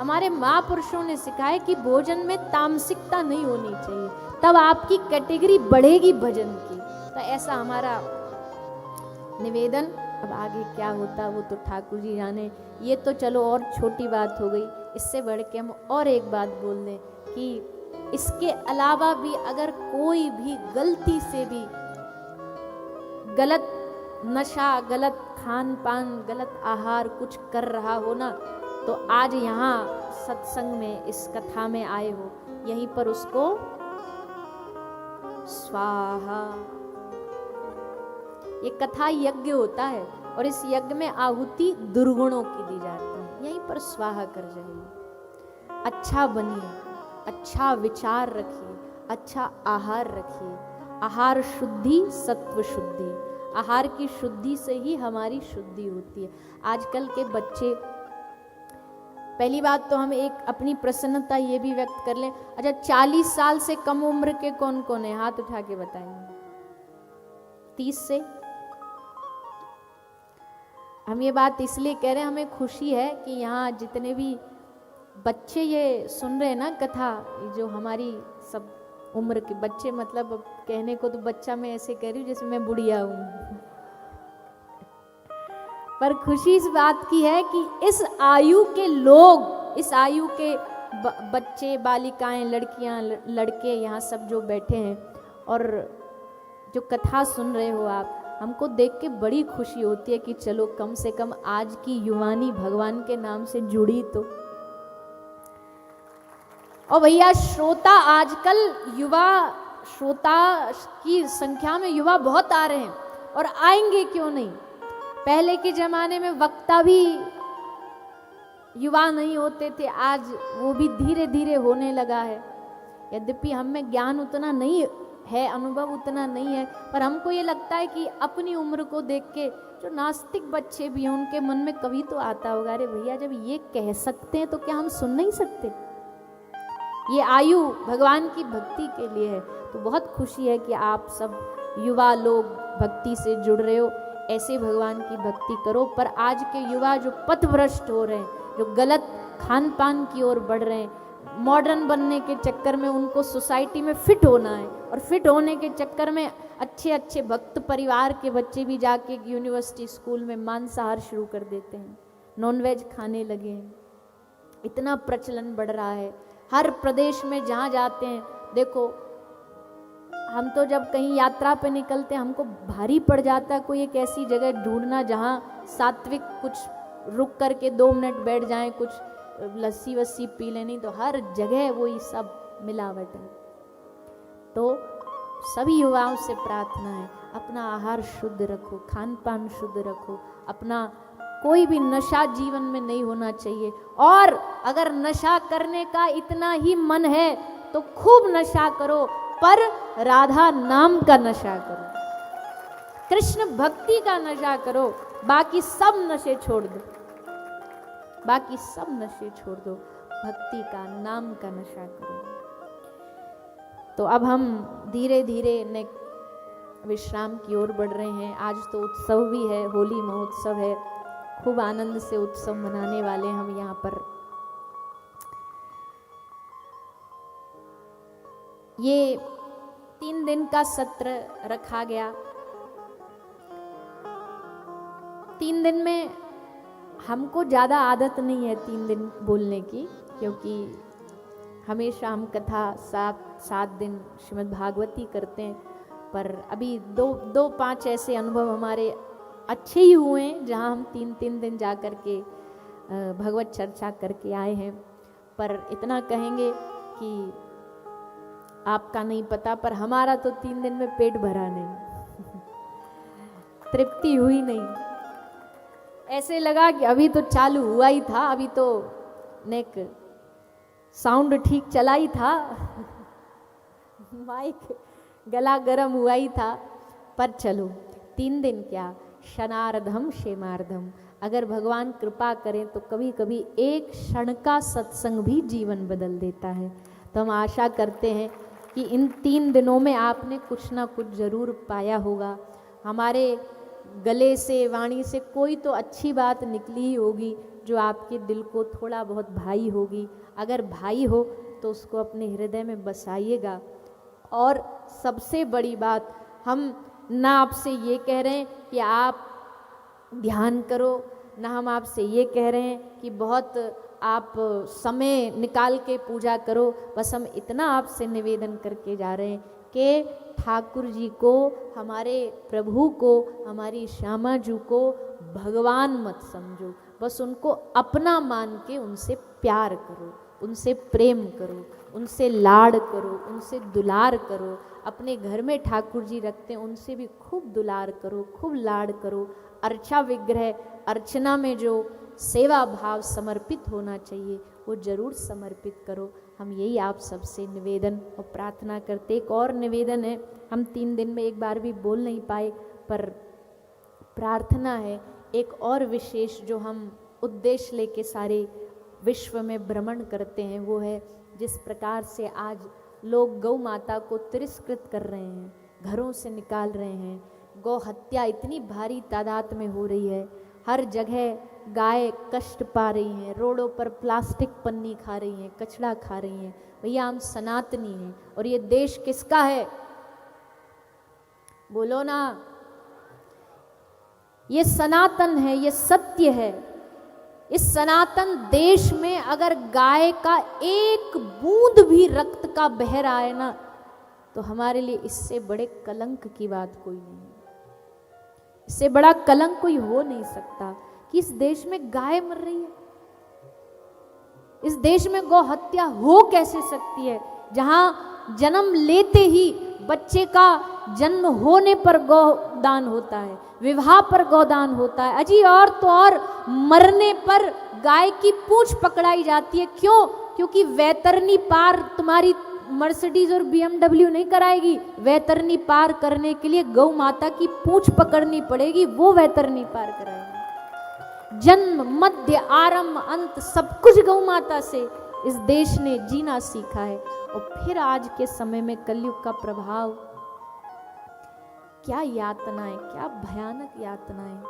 हमारे महापुरुषों ने सिखाया कि भोजन में तामसिकता नहीं होनी चाहिए, तब आपकी कैटेगरी बढ़ेगी भजन की। तो ऐसा हमारा निवेदन। अब आगे क्या होता वो तो ठाकुर जी जाने। ये तो चलो और छोटी बात हो गई, इससे बढ़ के हम और एक बात बोल दें कि इसके अलावा भी अगर कोई भी गलती से भी गलत नशा, गलत खान पान, गलत आहार कुछ कर रहा हो ना, तो आज यहाँ सत्संग में इस कथा में आए हो, यहीं पर उसको स्वाहा। ये कथा यज्ञ होता है और इस यज्ञ में आहुति दुर्गुणों की दी जाती है, यहीं पर स्वाहा कर जाइए। अच्छा बनिए, अच्छा विचार रखिए, अच्छा आहार रखिए। आहार शुद्धि, सत्व शुद्धि। आहार की शुद्धि से ही हमारी शुद्धि होती है। आजकल के बच्चे, पहली बात तो हम एक अपनी प्रसन्नता ये भी व्यक्त कर लें, अच्छा 40 साल से कम उम्र के कौन कौन है, हाथ उठा के बताएंगे। 30 से। हम ये बात इसलिए कह रहे हैं, हमें खुशी है कि यहाँ जितने भी बच्चे ये सुन रहे हैं ना कथा, जो हमारी सब उम्र के बच्चे, मतलब कहने को तो बच्चा मैं ऐसे कह रही हूँ जैसे मैं बुढ़िया हूँ, पर खुशी इस बात की है कि इस आयु के लोग, इस आयु के बच्चे, बालिकाएं, लड़कियां, लड़के यहाँ सब जो बैठे हैं और जो कथा सुन रहे हो आप, हमको देख के बड़ी खुशी होती है कि चलो कम से कम आज की युवानी भगवान के नाम से जुड़ी तो। और भैया श्रोता, आजकल युवा श्रोता की संख्या में युवा बहुत आ रहे हैं और आएंगे क्यों नहीं। पहले के जमाने में वक्ता भी युवा नहीं होते थे, आज वो भी धीरे धीरे होने लगा है। यद्यपि हम में ज्ञान उतना नहीं है, अनुभव उतना नहीं है, पर हमको ये लगता है कि अपनी उम्र को देख के जो नास्तिक बच्चे भी हैं उनके मन में कभी तो आता होगा, अरे भैया जब ये कह सकते हैं तो क्या हम सुन नहीं सकते। ये आयु भगवान की भक्ति के लिए है। तो बहुत खुशी है कि आप सब युवा लोग भक्ति से जुड़ रहे हो। ऐसे भगवान की भक्ति करो। पर आज के युवा जो पथभ्रष्ट हो रहे हैं, जो गलत खान पान की ओर बढ़ रहे हैं, मॉडर्न बनने के चक्कर में उनको सोसाइटी में फिट होना है, और फिट होने के चक्कर में अच्छे अच्छे भक्त परिवार के बच्चे भी जाके यूनिवर्सिटी स्कूल में मांसाहार शुरू कर देते हैं, नॉनवेज खाने लगे हैं। इतना प्रचलन बढ़ रहा है हर प्रदेश में जहाँ जाते हैं। देखो हम तो जब कहीं यात्रा पे निकलते हैं हमको भारी पड़ जाता है कोई एक ऐसी जगह ढूंढना जहाँ सात्विक, कुछ रुक करके 2 मिनट बैठ जाएं, कुछ लस्सी वस्सी पी लेनी, तो हर जगह वही सब मिलावट है। तो सभी युवाओं से प्रार्थना है, अपना आहार शुद्ध रखो, खान पान शुद्ध रखो, अपना कोई भी नशा जीवन में नहीं होना चाहिए। और अगर नशा करने का इतना ही मन है तो खूब नशा करो, पर राधा नाम का नशा करो, कृष्ण भक्ति का नशा करो, बाकी सब नशे छोड़ दो, बाकी सब नशे छोड़ दो, भक्ति का, नाम का नशा करो। तो अब हम धीरे धीरे विश्राम की ओर बढ़ रहे हैं। आज तो उत्सव भी है, होली महोत्सव है, खूब आनंद से उत्सव मनाने वाले हम यहाँ पर। ये 3 दिन का सत्र रखा गया। 3 दिन में हमको ज़्यादा आदत नहीं है 3 दिन बोलने की, क्योंकि हमेशा हम कथा 7 दिन श्रीमद् भागवती करते हैं। पर अभी 5 ऐसे अनुभव हमारे अच्छे ही हुए हैं जहाँ हम 3 दिन जा कर के भगवत चर्चा करके आए हैं। पर इतना कहेंगे कि आपका नहीं पता, पर हमारा तो 3 दिन में पेट भरा नहीं तृप्ति हुई नहीं। ऐसे लगा कि अभी तो चालू हुआ ही था, अभी तो नेक साउंड ठीक चला ही था माइक गला गर्म हुआ ही था। पर चलो 3 दिन क्या, क्षणार्धम क्षेमार्धम, अगर भगवान कृपा करें तो कभी कभी एक क्षण का सत्संग भी जीवन बदल देता है। तो हम आशा करते हैं कि इन 3 दिनों में आपने कुछ ना कुछ जरूर पाया होगा। हमारे गले से, वाणी से कोई तो अच्छी बात निकली ही होगी, जो आपके दिल को थोड़ा बहुत भाई होगी। अगर भाई हो तो उसको अपने हृदय में बसाइएगा। और सबसे बड़ी बात, हम ना आपसे ये कह रहे हैं कि आप ध्यान करो, ना हम आपसे ये कह रहे हैं कि बहुत आप समय निकाल के पूजा करो। बस हम इतना आपसे निवेदन करके जा रहे हैं कि ठाकुर जी को, हमारे प्रभु को, हमारी श्यामा जी को भगवान मत समझो, बस उनको अपना मान के उनसे प्यार करो, उनसे प्रेम करो, उनसे लाड़ करो, उनसे दुलार करो। अपने घर में ठाकुर जी रखते हैं, उनसे भी खूब दुलार करो, खूब लाड़ करो। अर्चा विग्रह, अर्चना में जो सेवा भाव समर्पित होना चाहिए वो जरूर समर्पित करो। हम यही आप सबसे निवेदन और प्रार्थना करते। एक और निवेदन है, हम 3 दिन में एक बार भी बोल नहीं पाए, पर प्रार्थना है एक और विशेष जो हम उद्देश्य लेके सारे विश्व में भ्रमण करते हैं, वो है जिस प्रकार से आज लोग गौ माता को तिरस्कृत कर रहे हैं, घरों से निकाल रहे हैं। गौ हत्या इतनी भारी तादाद में हो रही है, हर जगह गाय कष्ट पा रही हैं, रोडों पर प्लास्टिक पन्नी खा रही हैं, कचड़ा खा रही हैं। भैया हम सनातनी हैं और ये देश किसका है? बोलो ना, ये सनातन है, ये सत्य है। इस सनातन देश में अगर गाय का एक बूंद भी रक्त का बह रहा है ना, तो हमारे लिए इससे बड़े कलंक की बात कोई नहीं है। इससे बड़ा कलंक कोई हो नहीं सकता कि इस देश में गाय मर रही है। इस देश में गौ हत्या हो कैसे सकती है, जहां जन्म लेते ही बच्चे का जन्म होने पर गौदान होता है, विवाह पर गौदान होता है, अजी और तो और मरने पर गाय की पूंछ पकड़ाई जाती है। क्यों? क्योंकि वैतरणी पार तुम्हारी मर्सिडीज और BMW नहीं कराएगी। वैतरणी पार करने के लिए गौ माता की पूंछ पकड़नी पड़ेगी, वो वैतरणी पार कराएगी। जन्म, मध्य, आरंभ, अंत सब कुछ गौ माता से इस देश ने जीना सीखा है। और फिर आज के समय में कलयुग का प्रभाव, क्या यातनाएं, क्या भयानक यातनाएं।